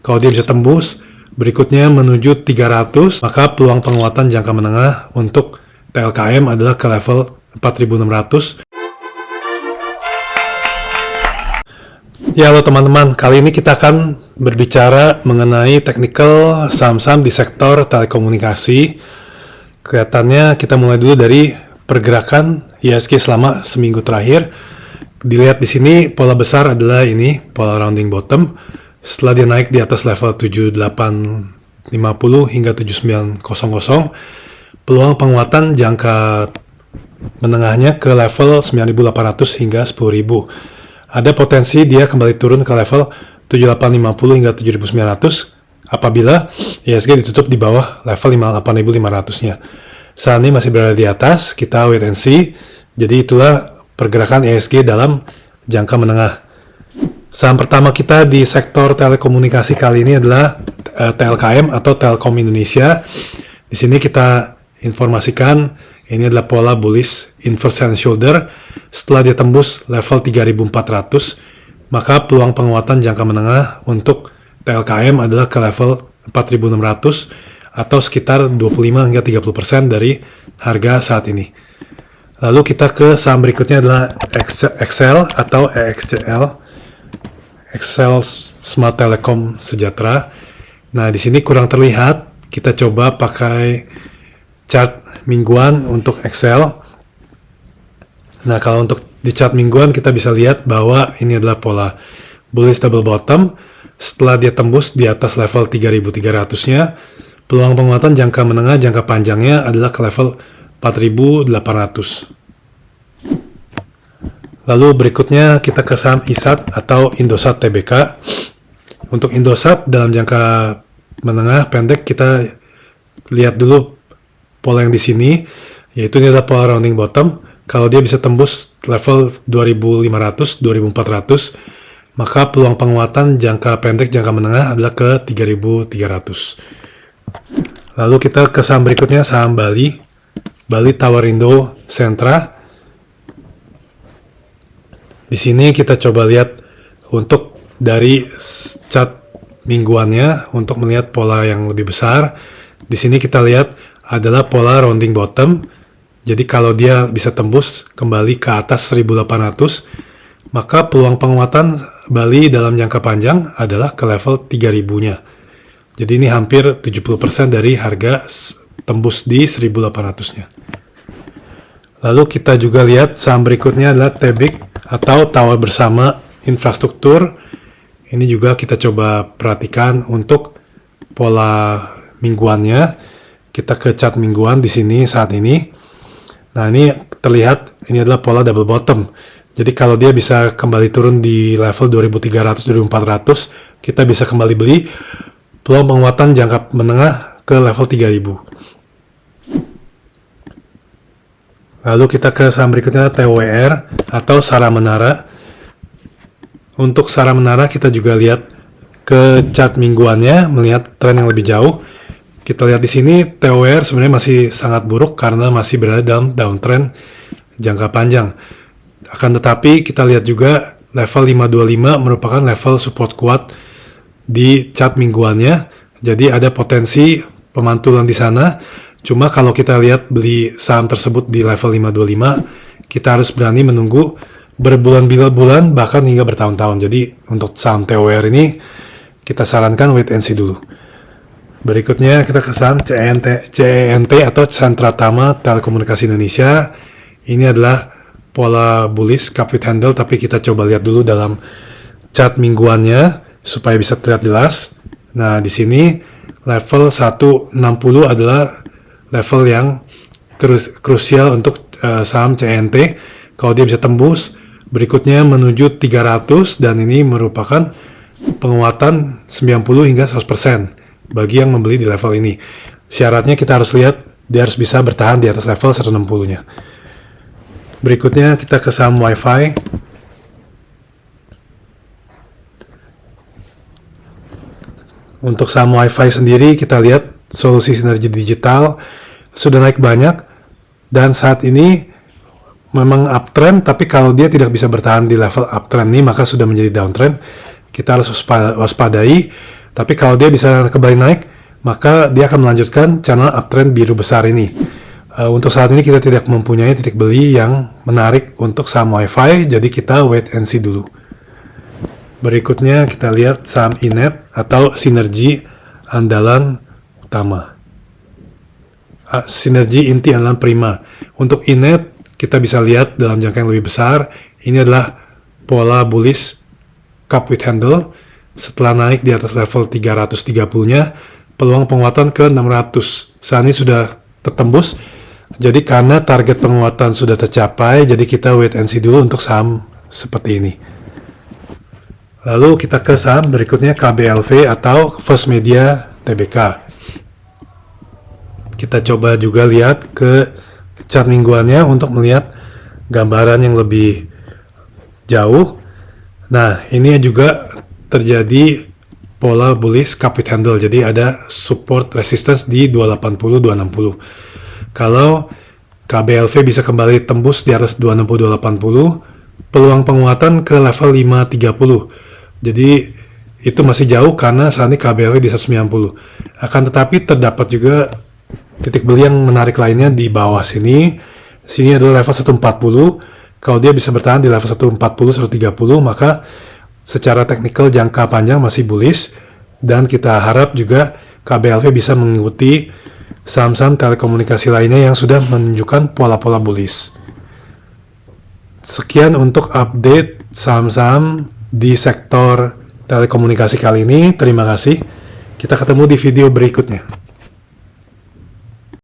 Kalau dia bisa tembus, berikutnya menuju 300, maka peluang penguatan jangka menengah untuk TLKM adalah ke level 4.600. Ya, halo teman-teman, kali ini kita akan berbicara mengenai technical saham-saham di sektor telekomunikasi. Kelihatannya kita mulai dulu dari pergerakan IHSG selama seminggu terakhir. Dilihat di sini pola besar adalah ini, pola rounding bottom. Setelah dia naik di atas level 7850 hingga 7900, peluang penguatan jangka menengahnya ke level 9800 hingga 10000. Ada potensi dia kembali turun ke level 7850 hingga 7900 apabila IHSG ditutup di bawah level 58500-nya. Saat ini masih berada di atas, kita wait and see. Jadi itulah pergerakan IHSG dalam jangka menengah. Saham pertama kita di sektor telekomunikasi kali ini adalah TLKM atau Telkom Indonesia. Di sini kita informasikan ini adalah pola bullish inverse and shoulder. Setelah dia tembus level 3400, maka peluang penguatan jangka menengah untuk TLKM adalah ke level 4600 atau sekitar 25 hingga 30% dari harga saat ini. Lalu kita ke saham berikutnya adalah XL atau EXCL. XL Smart Telecom Sejahtera. Nah, di sini kurang terlihat. Kita coba pakai chart mingguan untuk XL. Nah, kalau untuk di chart mingguan kita bisa lihat bahwa ini adalah pola bullish double bottom. Setelah dia tembus di atas level 3300-nya, peluang penguatan jangka menengah jangka panjangnya adalah ke level 4800. Lalu berikutnya kita ke saham ISAT atau Indosat Tbk. Untuk Indosat dalam jangka menengah pendek kita lihat dulu pola yang di sini, yaitu ini adalah pola rounding bottom. Kalau dia bisa tembus level 2500, 2400, maka peluang penguatan jangka pendek jangka menengah adalah ke 3300. Lalu kita ke saham berikutnya, saham Bali Towerindo Sentra. Di sini kita coba lihat untuk dari chart mingguannya untuk melihat pola yang lebih besar. Di sini kita lihat adalah pola rounding bottom. Jadi kalau dia bisa tembus kembali ke atas 1800, maka peluang penguatan Bali dalam jangka panjang adalah ke level 3000-nya. Jadi ini hampir 70% dari harga tembus di 1800-nya. Lalu kita juga lihat saham berikutnya adalah Tebik atau Tower Bersama Infrastruktur. Ini juga kita coba perhatikan untuk pola mingguannya. Kita ke chart mingguan di sini saat ini. Nah, ini terlihat ini adalah pola double bottom. Jadi kalau dia bisa kembali turun di level 2300-2400, kita bisa kembali beli. Peluang penguatan jangka menengah ke level 3000. Lalu kita ke saham berikutnya TWR atau Sara Menara. Untuk Sara Menara kita juga lihat ke chart mingguannya, melihat tren yang lebih jauh. Kita lihat di sini TWR sebenarnya masih sangat buruk karena masih berada dalam downtrend jangka panjang. Akan tetapi kita lihat juga level 525 merupakan level support kuat di chart mingguannya. Jadi ada potensi pemantulan di sana. Cuma kalau kita lihat beli saham tersebut di level 525, kita harus berani menunggu berbulan-bulan bahkan hingga bertahun-tahun. Jadi untuk saham TWR ini kita sarankan wait and see dulu. Berikutnya kita ke saham CENT atau Centratama Telekomunikasi Indonesia. Ini adalah pola bullish cup with handle, tapi kita coba lihat dulu dalam chart mingguannya supaya bisa terlihat jelas. Nah, di sini level 160 adalah level yang krusial untuk saham CNT. Kalau dia bisa tembus, berikutnya menuju 300 dan ini merupakan penguatan 90 hingga 100% bagi yang membeli di level ini. Syaratnya kita harus lihat dia harus bisa bertahan di atas level 160-nya. Berikutnya kita ke saham Wi-Fi. Untuk saham Wi-Fi sendiri kita lihat solusi sinergi digital sudah naik banyak dan saat ini memang uptrend, tapi kalau dia tidak bisa bertahan di level uptrend ini maka sudah menjadi downtrend. Kita harus waspadai Tapi kalau dia bisa kembali naik, maka dia akan melanjutkan channel uptrend biru besar ini. Untuk saat ini kita tidak mempunyai titik beli yang menarik untuk saham WiFi, jadi kita wait and see dulu. Berikutnya kita lihat saham Inet atau Sinergi Andalan Utama. Sinergi inti andalan prima. Untuk Inet kita bisa lihat dalam jangka yang lebih besar, ini adalah pola bullish cup with handle. Setelah naik di atas level 330-nya, peluang penguatan ke 600. Saat ini sudah tertembus. Jadi karena target penguatan sudah tercapai, jadi kita wait and see dulu untuk saham seperti ini. Lalu kita ke saham berikutnya KBLV atau First Media Tbk. Kita coba juga lihat ke chart mingguannya untuk melihat gambaran yang lebih jauh. Nah, ini juga terjadi pola bullish cup with handle. Jadi ada support resistance di 280-260. Kalau KBLV bisa kembali tembus di atas 260-280, peluang penguatan ke level 530. Jadi itu masih jauh karena saat ini KBLV di 190. Akan tetapi terdapat juga titik beli yang menarik lainnya di bawah sini. Sini adalah level 140. Kalau dia bisa bertahan di level 140-130, maka secara teknikal jangka panjang masih bullish, dan kita harap juga KBLV bisa mengikuti saham-saham telekomunikasi lainnya yang sudah menunjukkan pola-pola bullish. Sekian untuk update saham-saham di sektor telekomunikasi kali ini. Terima kasih. Kita ketemu di video berikutnya.